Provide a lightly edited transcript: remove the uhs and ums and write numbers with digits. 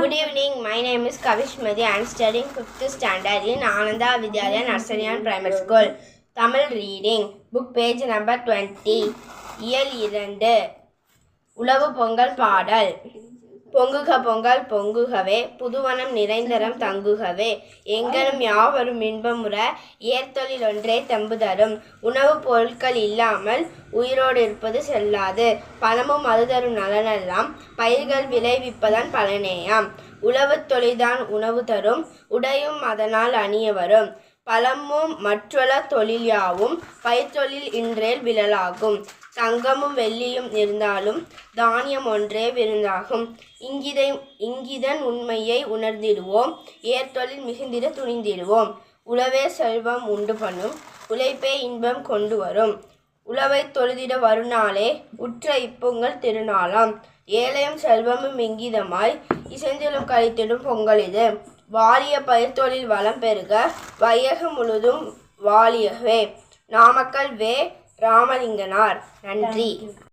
Good evening. My name is Kavishmati. I am studying 5th standard in Ananda Vidyalaya Nursery and Primary School. Tamil reading. Book page number 20. இயல் 2. உழவு பொங்கல் பாடல். பொங்குக பொங்கல் பொங்குகவே புதுவனம் நிறைந்தரம் தங்குகவே எங்கனும் யாவரும் இன்பமுற ஏர்த்தொழில் ஒன்றே தெம்பு தரும். உணவுப் பொருட்கள் இல்லாமல் உயிரோடு இருப்பது செல்லாது. பணமும் அது தரும் நலனெல்லாம் பயிர்கள் விளைவிப்பதான் பலனேயாம். உழவு தொழில்தான் உணவு தரும் உடையும் அதனால் அணிய வரும். பழமும் மற்றொல தொழில் யாவும் பயிர்த்தொழில் இன்றேல் விழலாகும். தங்கமும் வெள்ளியும் இருந்தாலும் தானியம் ஒன்றே விருந்தாகும். இங்கிதன் உண்மையை உணர்ந்திடுவோம் ஏர்த்தொழில் மிகுந்திட துணிந்திடுவோம். உழவே செல்வம் உண்டு பண்ணும் உழைப்பே இன்பம் கொண்டு வரும். உழவை தொழுதிட வருநாளே உற்ற இப்புங்கள் திருநாளாம். ஏழையும் செல்வமும் இங்கிதமாய் இசைந்தலும் கழித்திடும் பொங்கல் இது. வாலிய பயிர்த்தொழில் வளம் பெருக வையகம் முழுதும் வாலியவே. நாமக்கல் வே. ராமலிங்கனார். நன்றி.